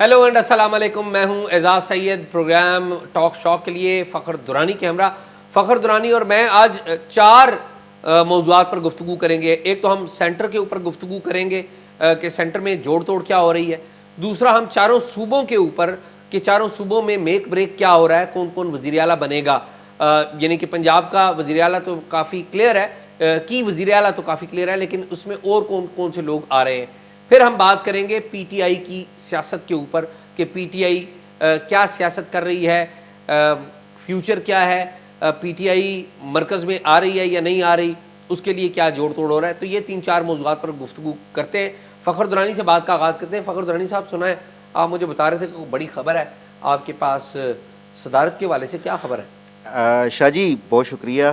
Hello and السلام علیکم، میں ہوں اعزاز سید، پروگرام ٹاک شاک کے لیے فخر دورانی کے ہمراہ۔ فخر دورانی اور میں آج 4 موضوعات پر گفتگو کریں گے۔ ایک تو ہم سینٹر کے اوپر گفتگو کریں گے کہ سینٹر میں جوڑ توڑ کیا ہو رہی ہے۔ دوسرا ہم چاروں صوبوں کے اوپر کہ چاروں صوبوں میں میک بریک کیا ہو رہا ہے، کون کون وزیر اعلیٰ بنے گا۔ یعنی کہ پنجاب کا وزیر اعلیٰ تو کافی کلیئر ہے، کی وزیر اعلیٰ تو کافی کلیئر ہے، لیکن اس میں اور کون کون سے لوگ آ رہے ہیں۔ پھر ہم بات کریں گے پی ٹی آئی کی سیاست کے اوپر کہ پی ٹی آئی کیا سیاست کر رہی ہے، فیوچر کیا ہے، پی ٹی آئی مرکز میں آ رہی ہے یا نہیں آ رہی، اس کے لیے کیا جوڑ توڑ ہو رہا ہے۔ تو یہ 3-4 موضوعات پر گفتگو کرتے ہیں۔ فخر دورانی سے بات کا آغاز کرتے ہیں۔ فخر دورانی صاحب سنائیں، آپ مجھے بتا رہے تھے کہ بڑی خبر ہے آپ کے پاس، صدارت کے حوالے سے کیا خبر ہے؟ شاہ جی بہت شکریہ۔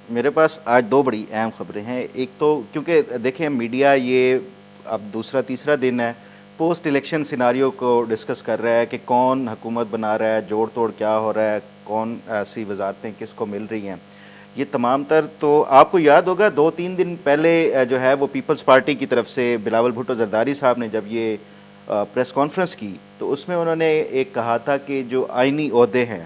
میرے پاس آج 2 بڑی اہم خبریں ہیں۔ ایک تو کیونکہ دیکھیں میڈیا یہ اب دوسرا تیسرا دن ہے پوسٹ الیکشن سیناریو کو ڈسکس کر رہا ہے کہ کون حکومت بنا رہا ہے، جوڑ توڑ کیا ہو رہا ہے، کون ایسی وزارتیں کس کو مل رہی ہیں، یہ تمام تر۔ تو آپ کو یاد ہوگا 2-3 دن پہلے جو ہے وہ پیپلز پارٹی کی طرف سے بلاول بھٹو زرداری صاحب نے جب یہ پریس کانفرنس کی تو اس میں انہوں نے ایک کہا تھا کہ جو آئینی عہدے ہیں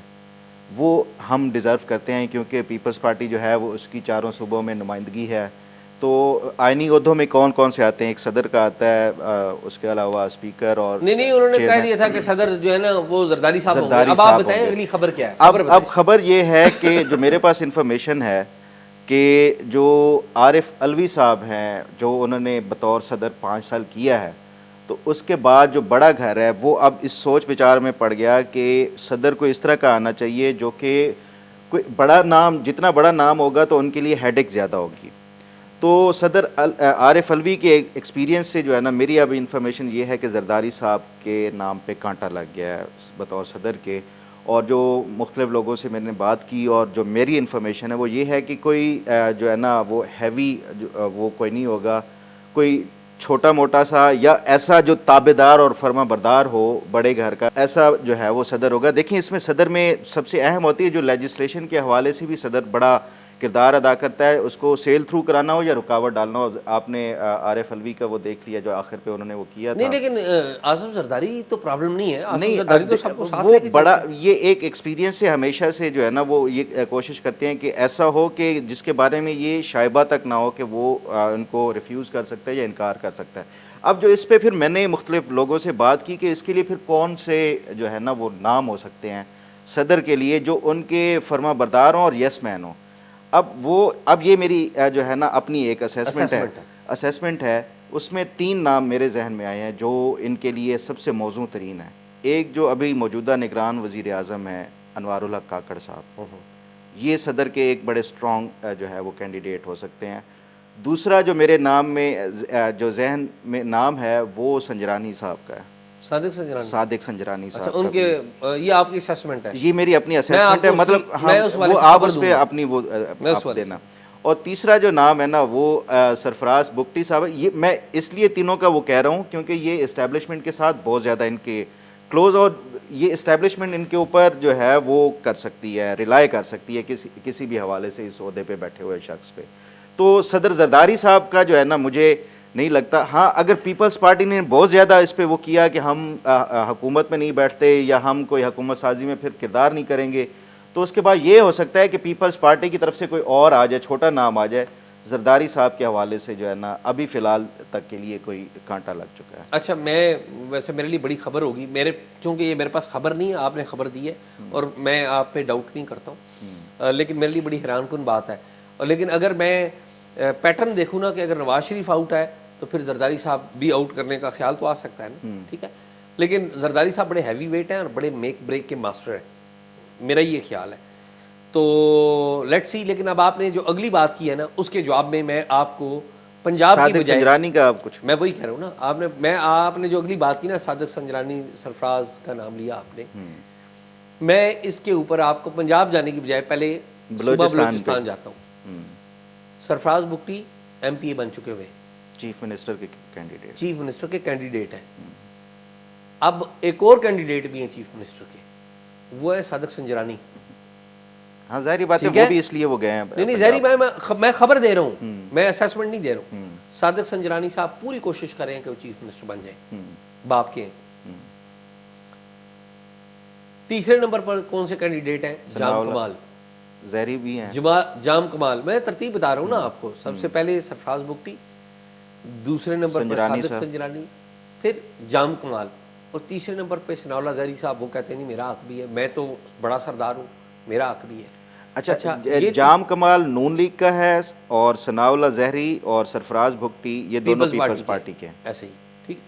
وہ ہم ڈیزرو کرتے ہیں، کیونکہ پیپلز پارٹی جو ہے وہ اس کی چاروں صوبوں میں نمائندگی ہے۔ تو آئینی عہدوں میں کون کون سے آتے ہیں؟ ایک صدر کا آتا ہے، اس کے علاوہ اسپیکر اور نہیں انہوں نے کہہ دیا تھا کہ صدر جو ہے نا وہ زرداری صاحب ہوں گے۔ اب آپ بتائیں اگلی خبر کیا ہے؟ اب خبر یہ ہے کہ جو میرے پاس انفارمیشن ہے کہ جو عارف علوی صاحب ہیں، جو انہوں نے بطور صدر 5 سال کیا ہے، تو اس کے بعد جو بڑا گھر ہے وہ اب اس سوچ وچار میں پڑ گیا کہ صدر کو اس طرح کا آنا چاہیے جو کہ کوئی بڑا نام، جتنا بڑا نام ہوگا تو ان کے لیے ہیڈک زیادہ ہوگی۔ تو صدر عارف علوی کے ایکسپیرینس سے جو ہے نا، میری اب انفارمیشن یہ ہے کہ زرداری صاحب کے نام پہ کانٹا لگ گیا ہے بطور صدر کے، اور جو مختلف لوگوں سے میں نے بات کی اور جو میری انفارمیشن ہے وہ یہ ہے کہ کوئی جو ہے نا وہ ہیوی وہ کوئی نہیں ہوگا، کوئی چھوٹا موٹا سا یا ایسا جو تابعدار اور فرما بردار ہو بڑے گھر کا، ایسا جو ہے وہ صدر ہوگا۔ دیکھیں اس میں صدر میں سب سے اہم ہوتی ہے جو لیجسلیشن کے حوالے سے بھی صدر بڑا کردار ادا کرتا ہے، اس کو سیل تھرو کرانا ہو یا رکاوٹ ڈالنا ہو۔ آپ نے عارف علوی کا وہ دیکھ لیا جو آخر پہ انہوں نے وہ کیا تھا۔ نہیں لیکن اعظم زرداری تو پرابلم نہیں ہے، اعظم زرداری تو سب کو ساتھ لے کے بڑا یہ ایک ایکسپیرینس سے ہمیشہ سے جو ہے نا وہ یہ کوشش کرتے ہیں کہ ایسا ہو کہ جس کے بارے میں یہ شائبہ تک نہ ہو کہ وہ ان کو ریفیوز کر سکتا ہے یا انکار کر سکتا ہے۔ اب جو اس پہ پھر میں نے مختلف لوگوں سے بات کی کہ اس کے لیے پھر کون سے جو ہے نا وہ نام ہو سکتے ہیں صدر کے لیے جو ان کے فرما بردار ہوں اور یس مین ہوں۔ اب یہ میری جو ہے نا اپنی ایک اسیسمنٹ ہے، اس میں 3 نام میرے ذہن میں آئے ہیں جو ان کے لیے سب سے موزوں ترین ہے۔ ایک جو ابھی موجودہ نگران وزیر اعظم ہیں انوار الحق کاکڑ صاحب، یہ صدر کے ایک بڑے سٹرونگ جو ہے وہ کینڈیڈیٹ ہو سکتے ہیں۔ دوسرا جو میرے نام میں جو ذہن میں نام ہے وہ سنجرانی صاحب کا ہے، صادق سنجرانی صاحب۔ ان کے یہ آپ کی اسیسمنٹ ہے؟ یہ میری اپنی اسیسمنٹ ہے، مطلب وہ آپ اس پہ اپنی وہ آپ دینا۔ اور تیسرا جو نام ہے نا وہ سرفراز بگٹی صاحب ہے۔ یہ میں اس لیے تینوں کا وہ کہہ رہا ہوں کیونکہ یہ اسٹیبلشمنٹ کے ساتھ بہت زیادہ ان کے کلوز، اور یہ اسٹیبلشمنٹ ان کے اوپر جو ہے وہ کر سکتی ہے، ریلائی کر سکتی ہے کسی بھی حوالے سے اس عہدے پہ بیٹھے ہوئے شخص پہ۔ تو صدر زرداری صاحب کا جو ہے نا مجھے نہیں لگتا، ہاں اگر پیپلز پارٹی نے بہت زیادہ اس پہ وہ کیا کہ ہم حکومت میں نہیں بیٹھتے یا ہم کوئی حکومت سازی میں پھر کردار نہیں کریں گے، تو اس کے بعد یہ ہو سکتا ہے کہ پیپلز پارٹی کی طرف سے کوئی اور آ جائے، چھوٹا نام آ جائے۔ زرداری صاحب کے حوالے سے جو ہے نا ابھی فی الحال تک کے لیے کوئی کانٹا لگ چکا ہے۔ اچھا، میں ویسے میرے لیے بڑی خبر ہوگی، چونکہ یہ میرے پاس خبر نہیں ہے، آپ نے خبر دی ہے اور میں آپ پہ ڈاؤٹ نہیں کرتا ہوں، لیکن میرے لیے بڑی حیران کن بات ہے۔ لیکن اگر میں پیٹرن دیکھوں نا کہ اگر نواز شریف آؤٹ ہے تو پھر زرداری صاحب بھی آؤٹ کرنے کا خیال تو آ سکتا ہے نا، ٹھیک ہے، لیکن زرداری صاحب بڑے ہیوی ویٹ ہیں اور بڑے میک بریک کے ماسٹر ہیں، میرا یہ خیال ہے۔ تو لیٹ سی، لیکن اب آپ نے جو اگلی بات کی ہے نا اس کے جواب میں آپ کو پنجاب کی بجائے سنجرانی کا کچھ میں وہی کہہ رہا ہوں نا، آپ نے جو اگلی بات کی نا صادق سنجرانی سرفراز کا نام لیا آپ نے، میں اس کے اوپر آپ کو پنجاب جانے کی بجائے پہلے بلوچستان جاتا ہوں۔ سرفراز بگٹی ایم پی اے بن چکے ہوئے، چیف منسٹر کے کینڈیڈیٹ ہیں۔ اب ایک اور کینڈیڈیٹ بھی ہیں چیف منسٹر کے، وہ ہے صادق سنجرانی۔ ہاں ظاہری بات ہے، وہ بھی اس لیے وہ گئے ہیں۔ نہیں ظاہری میں خبر دے رہا ہوں، میں اسیسمنٹ نہیں دے رہا ہوں۔ صادق سنجرانی صاحب پوری کوشش کر رہے ہیں کہ وہ چیف منسٹر بن جائیں، باپ کے۔ تیسرے نمبر پر کون سے کینڈیڈیٹ ہیں؟ جام کمال زہری بھی ہیں، جام کمال. میں ترتیب بتا رہا ہوں نا آپ کو. سب سے پہلے سرفراز بگٹی، دوسرے نمبر پر صادق سنجرانی، پھر جام کمال، اور تیسرے نمبر پہ ثناء اللہ زہری صاحب. وہ کہتے ہیں نہیں میرا حق بھی ہے، میں تو بڑا سردار ہوں، میرا حق بھی ہے. اچھا جام کمال نون لیگ کا ہے اور ثناء اللہ زہری اور سرفراز بھگٹی یہ دونوں پیپلز پارٹی کے ہیں. ایسے ہی ٹھیک.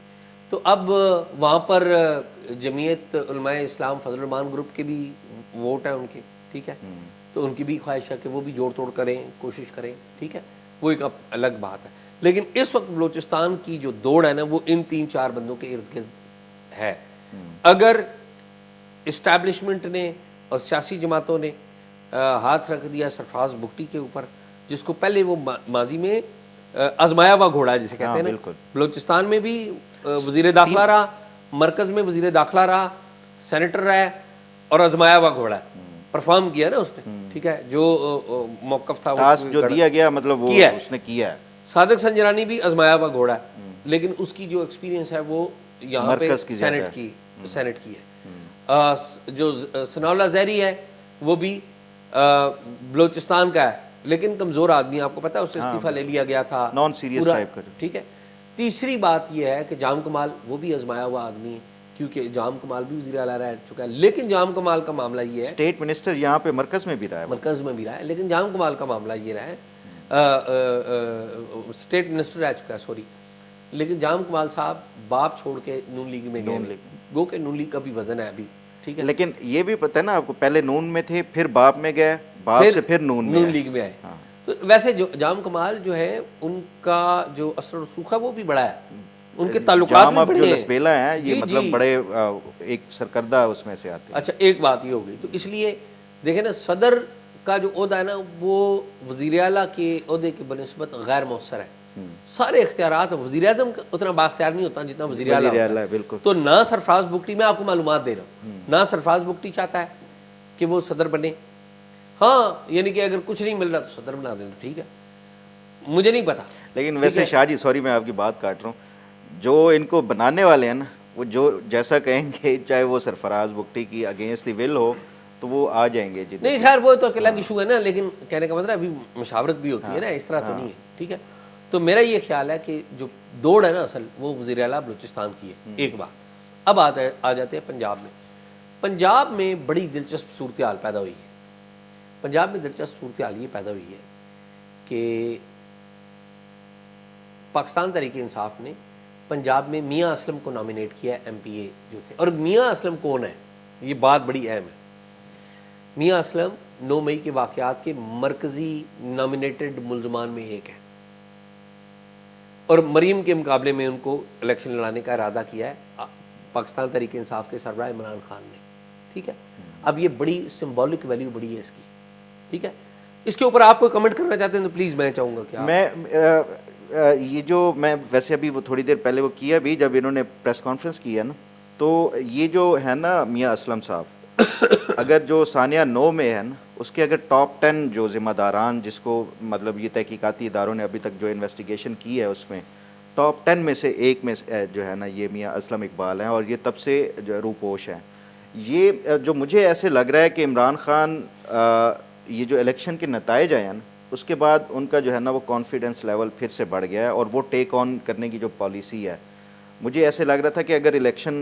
تو اب وہاں پر جمعیت علماء اسلام فضل الرحمان گروپ کے بھی ووٹ ہیں ان کے، ٹھیک ہے. تو ان کی بھی خواہش ہے کہ وہ بھی جوڑ توڑ کریں، کوشش کریں، ٹھیک ہے. وہ ایک الگ بات ہے. لیکن اس وقت بلوچستان کی جو دوڑ ہے نا وہ ان 3-4 بندوں کے ارد گرد ہے. اگر اسٹیبلشمنٹ نے اور سیاسی جماعتوں نے ہاتھ رکھ دیا سرفراز بگٹی کے اوپر، جس کو پہلے وہ ماضی میں آزمایا ہوا گھوڑا ہے جسے کہتے ہیں نا. بلوچستان میں بھی وزیر داخلہ رہا، مرکز میں وزیر داخلہ رہا، سینیٹر رہا اور آزمایا ہوا گھوڑا ہے. پرفارم کیا نا اس نے، ٹھیک ہے. جو موقف تھا جو دیا گیا مطلب وہ اس نے کیا ہے. صادق سنجرانی بھی آزمایا ہوا گھوڑا ہے، لیکن اس کی جو ایکسپیرینس ہے وہ یہاں پہ سینٹ کی ہے. جو ثناء اللہ زہری ہے وہ بھی بلوچستان کا ہے، لیکن کمزور آدمی. آپ کو پتا ہے اس سے استعفیٰ لے لیا گیا تھا، نان سیریس ٹائپ کا، ٹھیک ہے. تیسری بات یہ ہے کہ جام کمال وہ بھی آزمایا ہوا آدمی ہے، کیونکہ جام کمال بھی وزیر اعلیٰ رہ چکا ہے. لیکن جام کمال کا معاملہ یہ ہے، اسٹیٹ منسٹر یہاں پہ مرکز میں بھی رہا ہے، لیکن جام کمال کا معاملہ یہ رہا ہے، اسٹیٹ منسٹر رہ چکا ہے سوری. لیکن جام کمال صاحب باپ چھوڑ کے نون لیگ میں گئے، گو کہ نون لیگ کا بھی وزن ہے ابھی، ٹھیک ہے. لیکن یہ بھی پتہ ہے نا آپ کو، پہلے نون میں تھے، پھر باپ میں گئے، باپ سے پھر نون لیگ میں آئے. تو ویسے جو جام کمال جو ہے ان کا جو اثر و رسوخ ہے وہ بھی بڑا ہے، ان کے تعلقات بھی بڑے ہیں. لسبیلا ہیں یہ مطلب بڑے ایک سرکردہ اس میں سے آتے ہیں. اچھا ایک بات یہ ہوگی، تو اس لیے دیکھیں نا صدر کا جو عہدہ ہے نا وہ وزیر اعلیٰ کے عہدے کی بنسبت غیر مؤثر ہے. سارے اختیارات وزیر اعظم اتنا بااختیار نہیں ہوتا جتنا وزیر اعلیٰ ہے. بالکل. تو نہ سرفراز بگٹی، میں آپ کو معلومات دے رہا ہوں، نہ سرفراز بگٹی چاہتا ہے کہ وہ صدر بنے. ہاں یعنی کہ اگر کچھ نہیں مل رہا تو صدر بنا دیں تو ٹھیک ہے، مجھے نہیں پتا. لیکن ویسے شاہ جی سوری میں آپ کی بات کاٹ رہا ہوں، جو ان کو بنانے والے ہیں نا وہ جو جیسا کہیں گے، چاہے وہ سرفراز بگٹی کی اگینسٹ دی ول ہو تو وہ آ جائیں گے. نہیں خیر وہ تو الگ ایشو ہے نا، لیکن کہنے کا مطلب ابھی مشاورت بھی ہوتی ہے نا، اس طرح تو نہیں ہے، ٹھیک ہے. تو میرا یہ خیال ہے کہ جو دوڑ ہے نا اصل وہ وزیر اعلیٰ بلوچستان کی ہے. ایک بات. اب آ جاتے ہیں پنجاب میں. پنجاب میں بڑی دلچسپ صورتحال پیدا ہوئی ہے. پنجاب میں دلچسپ صورتحال یہ پیدا ہوئی ہے کہ پاکستان تحریک انصاف نے پنجاب میں میاں اسلم کو نامینیٹ کیا ہے ایم پی اے جو تھے. اور میاں اسلم کون ہے؟ یہ بات بڑی اہم ہے. میاں اسلم 9 مئی کے واقعات کے مرکزی نامینیٹڈ ملزمان میں ایک ہے، اور مریم کے مقابلے میں ان کو الیکشن لڑانے کا ارادہ کیا ہے پاکستان تحریک انصاف کے سربراہ عمران خان نے، ٹھیک ہے. اب یہ بڑی سمبولک ویلیو بڑی ہے اس کی، ٹھیک ہے. اس کے اوپر آپ کوئی کمنٹ کرنا چاہتے ہیں تو پلیز میں چاہوں گا کہ میں یہ جو میں ویسے ابھی وہ تھوڑی دیر پہلے وہ کیا بھی جب انہوں نے پریس کانفرنس کیا نا، تو یہ جو ہے نا میاں اسلم صاحب اگر جو ثانیہ 9 میں ہے نا اس کے اگر ٹاپ 10 جو ذمہ داران جس کو مطلب یہ تحقیقاتی اداروں نے ابھی تک جو انویسٹیگیشن کی ہے اس میں ٹاپ 10 میں سے ایک میں جو ہے نا یہ میاں اسلم اقبال ہیں، اور یہ تب سے جو روپوش ہیں. یہ جو مجھے ایسے لگ رہا ہے کہ عمران خان یہ جو الیکشن کے نتائج آئے ہیں نا اس کے بعد ان کا جو ہے نا وہ کانفیڈنس لیول پھر سے بڑھ گیا ہے، اور وہ ٹیک آن کرنے کی جو پالیسی ہے مجھے ایسے لگ رہا تھا کہ اگر الیکشن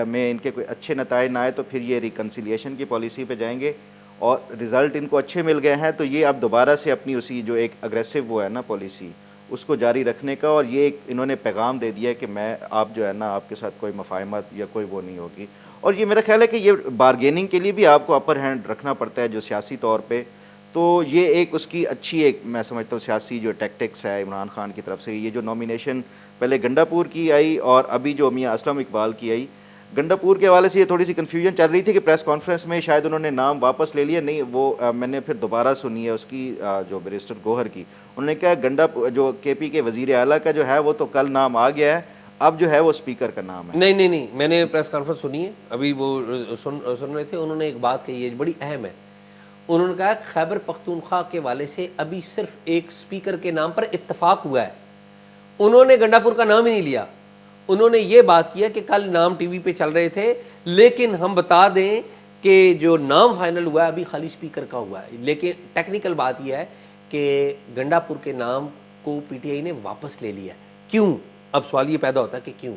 میں ان کے کوئی اچھے نتائج نہ آئے تو پھر یہ ریکنسیلیشن کی پالیسی پہ جائیں گے، اور رزلٹ ان کو اچھے مل گئے ہیں تو یہ اب دوبارہ سے اپنی اسی جو ایک اگریسو وہ ہے نا پالیسی اس کو جاری رکھنے کا، اور یہ ایک انہوں نے پیغام دے دیا کہ میں آپ جو ہے نا آپ کے ساتھ کوئی مفاہمت یا کوئی وہ نہیں ہوگی. اور یہ میرا خیال ہے کہ یہ بارگیننگ کے لیے بھی آپ کو اپر ہینڈ رکھنا پڑتا ہے جو سیاسی طور پہ، تو یہ ایک اس کی اچھی ایک میں سمجھتا ہوں سیاسی جو ٹیکٹکس ہے عمران خان کی طرف سے. یہ جو نامینیشن پہلے گنڈا پور کی آئی اور ابھی جو میاں اسلم اقبال کی آئی، گنڈا پور کے حوالے سے یہ تھوڑی سی کنفیوژن چل رہی تھی کہ پریس کانفرنس میں شاید انہوں نے نام واپس لے لیا، نہیں وہ میں نے پھر دوبارہ سنی ہے اس کی جو بیرسٹر گوہر کی، انہوں نے کہا گنڈا جو کے پی کے وزیر اعلیٰ کا جو ہے وہ تو کل نام آ گیا ہے، اب جو ہے وہ اسپیکر کا نام ہے. نہیں میں نے پریس کانفرنس سنی ہے ابھی، وہ سن رہے تھے، انہوں نے ایک بات کہی ہے بڑی اہم ہے. انہوں نے کہا خیبر پختونخوا کے والے سے ابھی صرف ایک اسپیکر کے نام پر اتفاق ہوا ہے. انہوں نے گنڈا پور کا نام ہی نہیں لیا. انہوں نے یہ بات کیا کہ کل نام ٹی وی پہ چل رہے تھے، لیکن ہم بتا دیں کہ جو نام فائنل ہوا ہے ابھی خالی اسپیکر کا ہوا ہے، لیکن ٹیکنیکل بات یہ ہے کہ گنڈا پور کے نام کو پی ٹی آئی نے واپس لے لیا ہے. کیوں؟ اب سوال یہ پیدا ہوتا ہے کہ کیوں.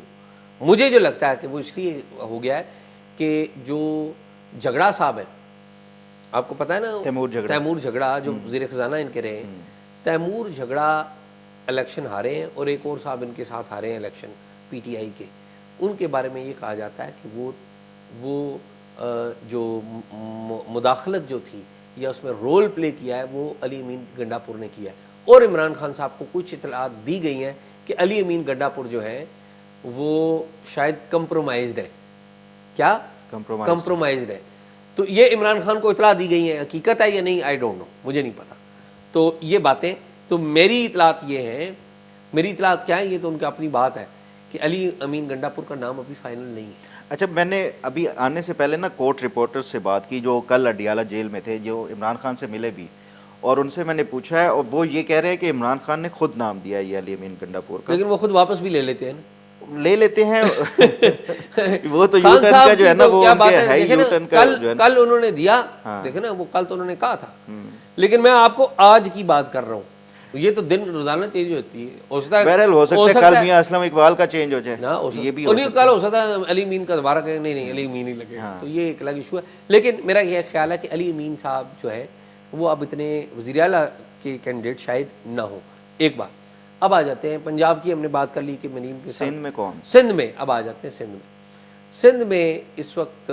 مجھے جو لگتا ہے کہ وہ اس لیے ہو گیا ہے کہ جو جھگڑا صاحب ہیں، آپ کو پتہ ہے نا تیمور جھگڑا جو وزیر خزانہ ان کے رہے ہیں، تیمور جھگڑا الیکشن ہارے ہیں اور ایک اور صاحب ان کے ساتھ ہارے ہیں الیکشن پی ٹی آئی کے. ان کے بارے میں یہ کہا جاتا ہے کہ وہ جو مداخلت جو تھی یا اس میں رول پلے کیا ہے وہ علی امین گنڈا پور نے کیا ہے. اور عمران خان صاحب کو کچھ اطلاعات دی گئی ہیں کہ علی امین گنڈا پور جو ہیں وہ شاید کمپرومائزڈ ہے. کیا کمپرومائزڈ ہے؟ تو یہ عمران خان کو اطلاع دی گئی ہیں، حقیقت ہے یا نہیں آئی ڈونٹ نو، مجھے نہیں پتا. تو یہ باتیں، تو میری اطلاعات یہ ہیں، میری اطلاعات کیا ہے، یہ تو ان کی اپنی بات ہے کہ علی امین گنڈا پور کا نام ابھی فائنل نہیں ہے. اچھا، میں نے ابھی آنے سے پہلے نا کورٹ رپورٹر سے بات کی جو کل اڈیالہ جیل میں تھے، جو عمران خان سے ملے بھی، اور ان سے میں نے پوچھا ہے اور وہ یہ کہہ رہے ہیں کہ عمران خان نے خود نام دیا ہے یہ علی امین گنڈا پور کا. لیکن وہ خود واپس بھی لے لیتے ہیں نا. لے لیتے ہیں وہ تو یو ٹرن کا جو ہے نا وہ ان کے ہے یو ٹرن کا جو ہے نا. کل انہوں نے دیا، دیکھیں نا وہ کل تو انہوں نے کہا تھا، لیکن میں آپ کو آج کی بات کر رہا ہوں. یہ تو دن روزانہ چینج ہوتی ہے. بہرحال ہو سکتا ہے کل میاں اسلم اقبال کا چینج ہو جائے، یہ بھی کل ہو سکتا ہے علی امین کا دوبارہ کہ نہیں علی امین ہی لگے. تو یہ ایک الگ ایشو ہے. لیکن میرا یہ خیال ہے کہ علی امین صاحب جو ہے وہ اب اتنے وزیر اعلیٰ کے کینڈیڈیٹ شاید نہ ہوں. ایک بات. اب آ جاتے ہیں پنجاب کی، ہم نے بات کر لی کہ مریم کے سندھ میں کون؟ سندھ میں. اب آ جاتے ہیں سندھ میں. سندھ میں اس وقت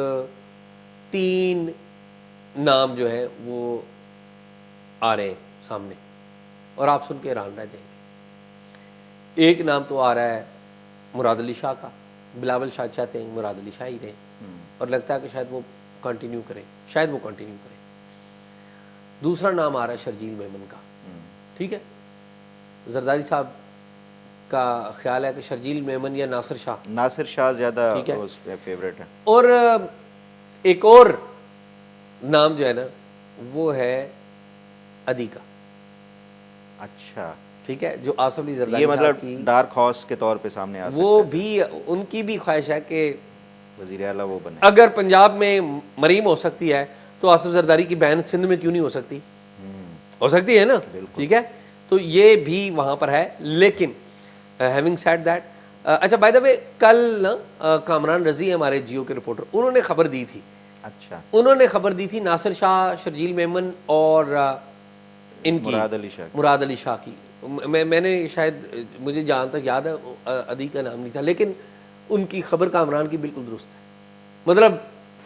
3 نام جو ہیں وہ آ رہے ہیں سامنے اور آپ سن کے حیران رہ جائیں گے. ایک نام تو آ رہا ہے مراد علی شاہ کا. بلاول شاہ چاہتے ہیں مراد علی شاہ ہی رہیں اور لگتا ہے کہ شاید وہ کنٹینیو کریں. دوسرا نام آ رہا ہے شرجیل میمن کا. ٹھیک ہے، زرداری صاحب کا خیال ہے کہ شرجیل میمن یا ناصر شاہ زیادہ فیورٹ ہے. اور ایک اور نام جو ہے نا وہ ہے عدی کا. اچھا ٹھیک ہے، جو آصف علی زرداری یہ مطلب ڈارک ہارس کے طور پہ سامنے آ سکتا ہے. وہ بھی ان کی بھی خواہش ہے کہ وزیر اعلیٰ وہ بنے. اگر پنجاب میں مریم ہو سکتی ہے تو آصف زرداری کی بہن سندھ میں کیوں نہیں ہو سکتی؟ ہو سکتی ہے نا. ٹھیک ہے، تو یہ بھی وہاں پر ہے. لیکن ہیونگ سیڈ دیٹ، اچھا بائی دا وے کل نا کامران رضی ہمارے جیو کے رپورٹر، انہوں نے خبر دی تھی. اچھا، انہوں نے خبر دی تھی ناصر شاہ، شرجیل میمن اور ان کی مراد علی شاہ کی. میں نے شاید مجھے جہاں تک یاد ہے عدی کا نام نہیں تھا، لیکن ان کی خبر کامران کی بالکل درست ہے. مطلب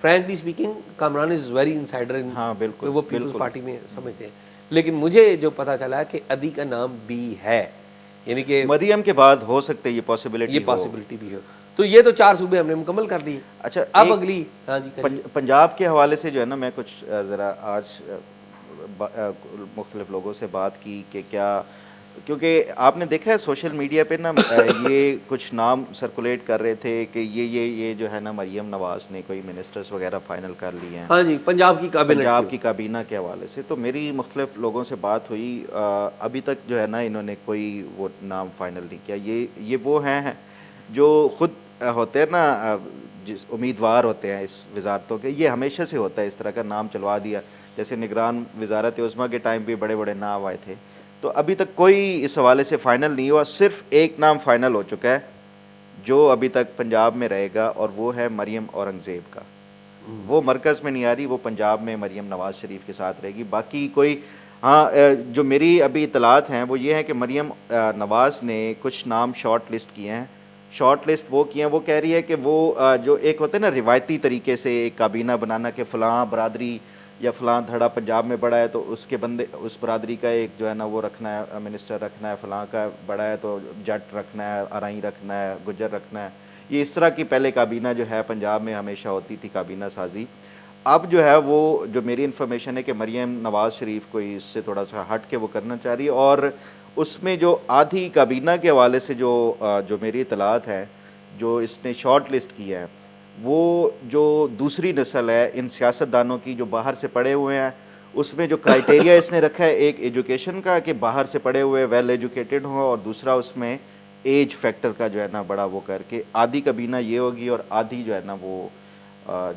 frankly speaking Kamran is very insider in, وہ پیپلز پارٹی میں سمجھتے ہیں. لیکن مجھے جو پتہ چلا ہے کہ عدی کا نام بھی ہے، یعنی کہ مریم کے بعد ہو سکتے یہ پاسبلٹی بھی ہو. تو یہ تو 4 صوبے ہم نے مکمل کر لی. اچھا، اب اگلی پنجاب کے حوالے سے جو ہے نا میں کچھ ذرا آج مختلف لوگوں سے بات کی کہ کیا، کیونکہ آپ نے دیکھا ہے سوشل میڈیا پہ نا یہ کچھ نام سرکولیٹ کر رہے تھے کہ یہ جو ہے نا مریم نواز نے کوئی منسٹرز وغیرہ فائنل کر لیے ہیں. ہاں جی، پنجاب کی کابینہ کے حوالے سے. تو میری مختلف لوگوں سے بات ہوئی، ابھی تک جو ہے نا انہوں نے کوئی وہ نام فائنل نہیں کیا. یہ وہ ہیں جو خود ہوتے ہیں نا جس امیدوار ہوتے ہیں اس وزارتوں کے. یہ ہمیشہ سے ہوتا ہے اس طرح کا نام چلوا دیا. جیسے نگران وزارت عظمیٰ کے ٹائم بھی بڑے بڑے نام آئے تھے. تو ابھی تک کوئی اس حوالے سے فائنل نہیں ہوا. صرف ایک نام فائنل ہو چکا ہے جو ابھی تک پنجاب میں رہے گا، اور وہ ہے مریم اورنگزیب کا. وہ مرکز میں نہیں آ رہی، وہ پنجاب میں مریم نواز شریف کے ساتھ رہے گی. باقی کوئی جو میری ابھی اطلاعات ہیں وہ یہ ہے کہ مریم نواز نے کچھ نام شارٹ لسٹ کیے ہیں. شارٹ لسٹ وہ کیے ہیں، وہ کہہ رہی ہے کہ وہ جو ایک ہوتا ہے نا روایتی طریقے سے ایک کابینہ بنانا کہ فلاں برادری یا فلاں دھڑا پنجاب میں بڑا ہے تو اس کے بندے اس برادری کا ایک جو ہے نا وہ رکھنا ہے، منسٹر رکھنا ہے. فلاں کا بڑا ہے تو جٹ رکھنا ہے، ارائیں رکھنا ہے، گجر رکھنا ہے. یہ اس طرح کی پہلے کابینہ جو ہے پنجاب میں ہمیشہ ہوتی تھی کابینہ سازی. اب جو ہے وہ جو میری انفارمیشن ہے کہ مریم نواز شریف کو اس سے تھوڑا سا ہٹ کے وہ کرنا چاہ رہی ہے. اور اس میں جو آدھی کابینہ کے حوالے سے جو میری اطلاعات ہیں جو اس نے شارٹ لسٹ کیا ہے، وہ جو دوسری نسل ہے ان سیاستدانوں کی جو باہر سے پڑھے ہوئے ہیں، اس میں جو کرائٹیریا اس نے رکھا ہے ایک ایجوکیشن کا کہ باہر سے پڑھے ہوئے ویل ایجوکیٹڈ ہوں، اور دوسرا اس میں ایج فیکٹر کا جو ہے نا بڑا وہ کر کے آدھی کابینہ یہ ہوگی اور آدھی جو ہے نا وہ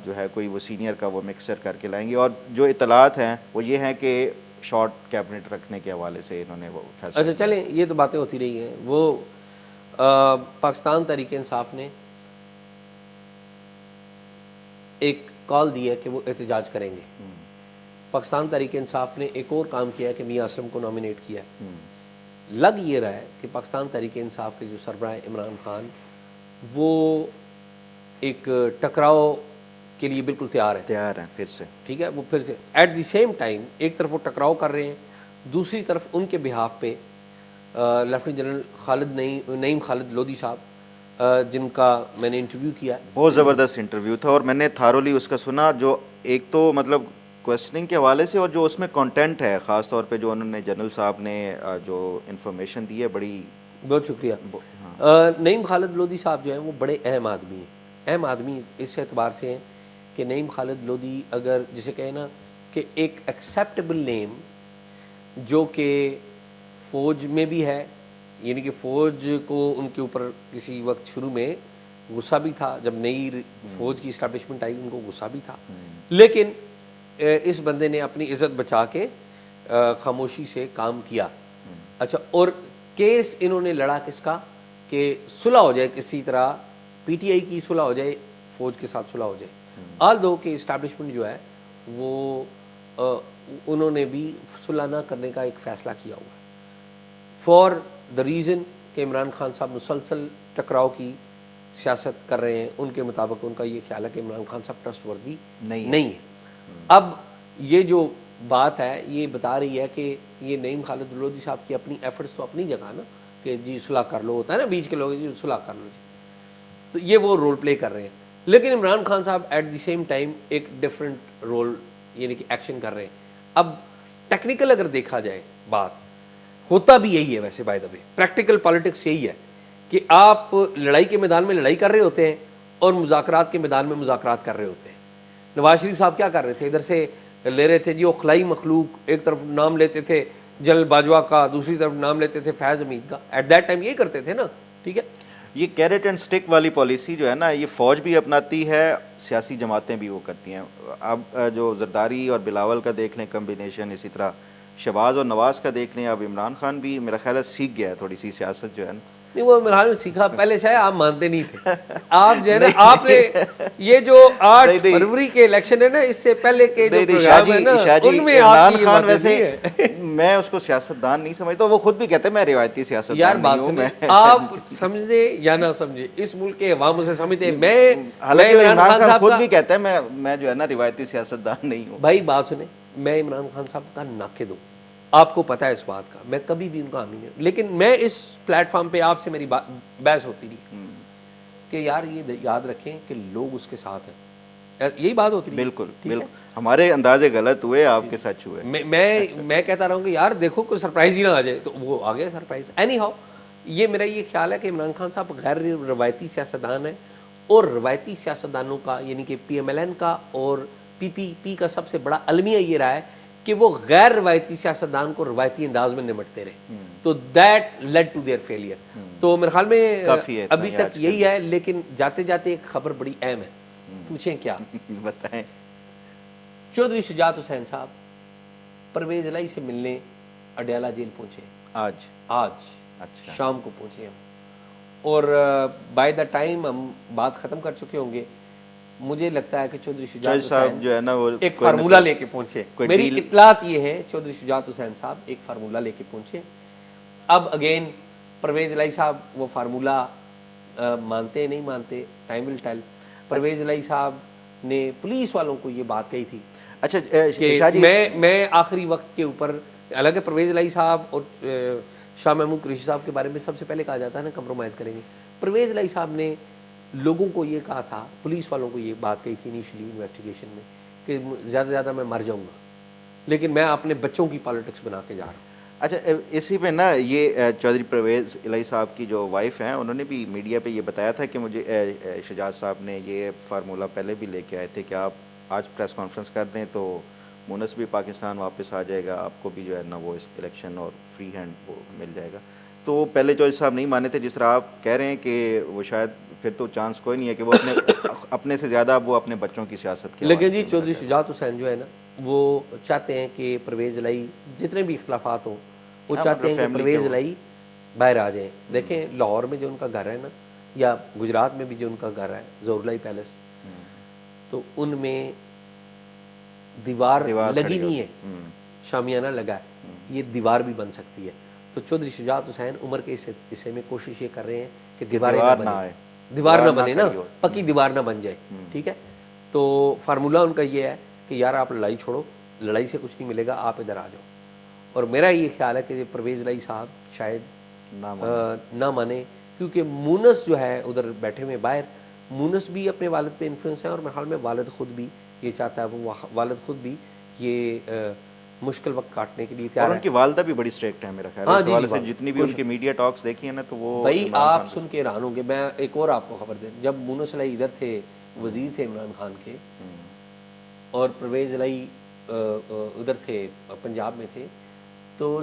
جو ہے کوئی وہ سینئر کا وہ مکسچر کر کے لائیں گے. اور جو اطلاعات ہیں وہ یہ ہیں کہ شارٹ کیبنٹ رکھنے کے حوالے سے انہوں نے وہ فیصلہ. اچھا چلیں یہ تو باتیں ہوتی رہی ہیں. وہ پاکستان تحریک انصاف نے ایک کال دی ہے کہ وہ احتجاج کریں گے. پاکستان تحریک انصاف نے ایک اور کام کیا ہے کہ میاں اسلم کو نامینیٹ کیا ہے. لگ یہ رہا ہے کہ پاکستان تحریک انصاف کے جو سربراہ عمران خان وہ ایک ٹکراؤ کے لیے بالکل تیار ہیں پھر سے. ٹھیک ہے, وہ پھر سے ایٹ دی سیم ٹائم ایک طرف وہ ٹکراؤ کر رہے ہیں, دوسری طرف ان کے بہاف پہ لیفٹیننٹ جنرل نعیم خالد لودھی صاحب جن کا میں نے انٹرویو کیا ہے, بہت زبردست انٹرویو تھا اور میں نے تھارولی اس کا سنا. جو ایک تو مطلب کوشچننگ کے حوالے سے اور جو اس میں کنٹینٹ ہے, خاص طور پہ جو انہوں نے جنرل صاحب نے جو انفارمیشن دی ہے, بڑی بہت شکریہ. نعیم خالد لودھی صاحب جو ہیں وہ بڑے اہم آدمی ہیں. اہم آدمی اس اعتبار سے ہیں کہ نعیم خالد لودھی اگر جسے کہیں نا کہ ایک ایکسیپٹیبل نیم جو کہ فوج میں بھی ہے, یعنی کہ فوج کو ان کے اوپر کسی وقت شروع میں غصہ بھی تھا, جب نئی فوج کی اسٹیبلشمنٹ آئی ان کو غصہ بھی تھا, لیکن اس بندے نے اپنی عزت بچا کے خاموشی سے کام کیا. اچھا, اور کیس انہوں نے لڑا کس کا کہ صلح ہو جائے, کسی طرح پی ٹی آئی کی صلح ہو جائے, فوج کے ساتھ صلح ہو جائے. آل دو کہ اسٹیبلشمنٹ جو ہے وہ انہوں نے بھی صلح نہ کرنے کا ایک فیصلہ کیا ہوا ہے فار دا ریزن کہ عمران خان صاحب مسلسل ٹکراؤ کی سیاست کر رہے ہیں. ان کے مطابق ان کا یہ خیال ہے کہ عمران خان صاحب ٹرسٹ وردی نہیں ہے. اب یہ جو بات ہے یہ بتا رہی ہے کہ یہ نعیم خالد لودھی صاحب کی اپنی ایفرٹس تو اپنی جگہ نا, کہ جی صلح کر لو, ہوتا ہے نا بیچ کے لوگ جی صلح کر لو جی, تو یہ وہ رول پلے کر رہے ہیں. لیکن عمران خان صاحب ایٹ دی سیم ٹائم ایک ڈفرینٹ رول یعنی کہ ایکشن کر رہے ہیں. اب ٹیکنیکل اگر دیکھا جائے بات ہوتا بھی یہی ہے ویسے, by the way practical politics یہی ہے کہ آپ لڑائی کے میدان میں لڑائی کر رہے ہوتے ہیں اور مذاکرات کے میدان میں مذاکرات کر رہے ہوتے ہیں. نواز شریف صاحب کیا کر رہے تھے, ادھر سے لے رہے تھے جی وہ خلائی مخلوق, ایک طرف نام لیتے تھے جنرل باجوہ کا, دوسری طرف نام لیتے تھے فیض حمید کا. ایٹ دیٹ ٹائم یہی کرتے تھے نا. ٹھیک ہے, یہ کیرٹ اینڈ سٹک والی پالیسی جو ہے نا, یہ فوج بھی اپناتی ہے, سیاسی جماعتیں بھی وہ کرتی ہیں. اب جو زرداری اور بلاول کا دیکھ لیں کمبینیشن, اسی طرح شہباز اور نواز کا دیکھ لیں. اب عمران خان بھی میرا خیال ہے سیکھ گیا ہے تھوڑی سی سیاست جو ہے نا. نہیں وہ میرے حال میں سیکھا, پہلے شاید آپ مانتے نہیں تھے. آپ جو ہے نا آپ نے یہ جو 8 فروری کے الیکشن ہے نا, اس سے پہلے کے جو پروگرام ہے نا ان میں عمران خان ویسے میں اس کو سیاستدان نہیں سمجھتا. وہ خود بھی کہتے ہیں میں روایتی سیاستدان نہیں ہوں. آپ سمجھے یا نہ سمجھے, اس ملک کے عوام اسے سمجھتے ہیں. میں حالانکہ عمران خان خود بھی کہتے ہیں میں جو ہے نا روایتی سیاستدان نہیں ہوں. بھائی بات سنیں, میں عمران خان صاحب کا ناقد ہوں, آپ کو پتہ ہے اس بات کا, میں کبھی بھی ان کا حامی نہیں ہوں. لیکن میں اس پلیٹ فارم پہ آپ سے میری بحث ہوتی رہی کہ یار یہ یاد رکھیں کہ لوگ اس کے ساتھ ہیں, یہی بات ہوتی رہی. بالکل بالکل, ہمارے اندازے غلط ہوئے, آپ کے سچ ہوئے. میں کہتا رہا ہوں کہ یار دیکھو کوئی سرپرائز ہی نہ آ جائے, تو وہ آ گیا سرپرائز. اینی ہاؤ, یہ میرا یہ خیال ہے کہ عمران خان صاحب غیر روایتی سیاستدان ہیں, اور روایتی سیاستدانوں کا یعنی کہ پی ایم ایل این کا اور پی پی پی کا سب سے بڑا المیہ یہ رہا ہے کہ وہ غیر روایتی سیاستدان کو روایتی انداز میں نمٹتے رہے, تو that lead to their failure. تو میرے خیال میں ابھی تک یہی ہے. لیکن جاتے جاتے ایک خبر بڑی اہم ہے, پوچھیں کیا؟ بتائیں. چودھری شجاعت حسین صاحب پرویز الہی سے ملنے اڈیالہ جیل پہنچے آج اچھا شام کو پہنچے ہم, اور بائی دا ٹائم ہم بات ختم کر چکے ہوں گے. مجھے لگتا ہے کہ چودھری شجاعت حسین جو ہے نا وہ ایک فارمولہ لے کے پہنچے. میری اطلاعات یہ ہے چودھری شجاعت حسین صاحب ایک فارمولہ لے کے پہنچے. اب اگین پرویز الہی صاحب وہ فارمولہ مانتے نہیں مانتے, ٹائم ول ٹیل. پرویز الہی صاحب نے پولیس والوں کو یہ بات کہی تھی اچھا کہ میں آخری وقت کے اوپر, حالانکہ پرویز الہی صاحب اور شاہ محمود قریشی صاحب کے بارے میں سب سے پہلے کہا جاتا ہے نا کمپرومائز کریں گے. پرویز الہی صاحب نے لوگوں کو یہ کہا تھا, پولیس والوں کو یہ بات کہی تھی انیشلی انویسٹیگیشن میں کہ زیادہ سے زیادہ میں مر جاؤں گا, لیکن میں اپنے بچوں کی پالیٹکس بنا کے جا رہا ہوں. اچھا اسی پہ نا یہ چودھری پرویز الہی صاحب کی جو وائف ہیں انہوں نے بھی میڈیا پہ یہ بتایا تھا کہ مجھے شجاعت صاحب نے یہ فارمولہ پہلے بھی لے کے آئے تھے کہ آپ آج پریس کانفرنس کر دیں تو مونس بھی پاکستان واپس آ جائے گا, آپ کو بھی جو ہے نا وہ الیکشن اور فری ہینڈ وہ مل جائے گا. تو پہلے چودھری صاحب نہیں مانے تھے, جس طرح آپ کہہ رہے ہیں کہ وہ شاید پھر تو چانس کوئی نہیں ہے کہ وہ اپنے سے زیادہ وہ اپنے بچوں کی سیاست کے لیکن جی چودھری شجاعت حسین جو ہے نا وہ چاہتے ہیں کہ پرویز الہی جتنے بھی اختلافات ہوں وہ چاہتے ہیں کہ پرویز الہی باہر آ جائیں. دیکھیں لاہور میں جو ان کا گھر ہے نا یا گجرات میں بھی جو ان کا گھر ہے ظہور الہی پیلس, تو ان میں دیوار لگی نہیں ہے, شامیانہ لگا ہے, یہ دیوار بھی بن سکتی ہے. تو چودھری شجاعت حسین عمر کے حصے میں کوشش یہ کر رہے ہیں کہ دیواریں نہ بنے, دیوار نہ بنے نا, پکی دیوار نہ بن جائے. ٹھیک ہے, تو فارمولہ ان کا یہ ہے کہ یار آپ لڑائی چھوڑو, لڑائی سے کچھ نہیں ملے گا, آپ ادھر آ جاؤ. اور میرا یہ خیال ہے کہ پرویز الہی صاحب شاید نہ مانے, کیونکہ مونس جو ہے ادھر بیٹھے ہوئے باہر, مونس بھی اپنے والد پہ انفلوئنس ہے, اور میرے خیال میں والد خود بھی یہ چاہتا ہے, وہ والد خود بھی یہ مشکل وقت کاٹنے کے لیے تیار ہے. اور ان کی والدہ بھی بڑی اسٹرکٹ ہے میرا خیال ہے, اس حوالے سے جتنی بھی ان کی میڈیا ٹاکس دیکھی ہیں نا تو وہ بھائی آپ سن کے حیران ہوں گے. میں ایک اور آپ کو خبر دیں, جب مونس الہی ادھر تھے, وزیر تھے عمران خان کے, اور پرویز الہی ادھر تھے پنجاب میں تھے, تو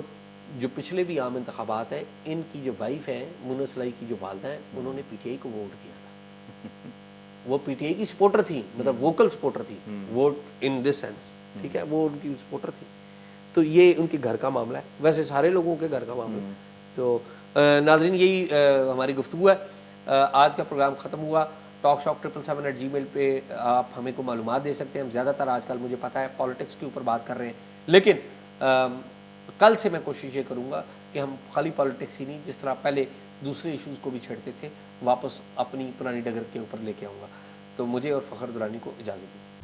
جو پچھلے بھی عام انتخابات ہیں, ان کی جو وائف ہیں مونس الہی کی جو والدہ ہیں, انہوں نے پی ٹی آئی کو ووٹ کیا تھا. وہ پی ٹی آئی کی سپورٹر تھی, مطلب ووکل سپورٹر تھی, ووٹ ان دس سینس, ٹھیک ہے, وہ ان کی سپورٹر تھی. تو یہ ان کے گھر کا معاملہ ہے, ویسے سارے لوگوں کے گھر کا معاملہ ہے. تو ناظرین یہی ہماری گفتگو ہے. آج کا پروگرام ختم ہوا. ٹاک شاپ 777@gmail پہ آپ ہمیں کو معلومات دے سکتے ہیں. ہم زیادہ تر آج کل مجھے پتہ ہے پالیٹکس کے اوپر بات کر رہے ہیں, لیکن کل سے میں کوشش یہ کروں گا کہ ہم خالی پالیٹکس ہی نہیں, جس طرح پہلے دوسرے ایشوز کو بھی چھیڑتے تھے, واپس اپنی پرانی ڈگر کے اوپر لے کے آؤں گا. تو مجھے اور فخر درانی کو اجازت دیں.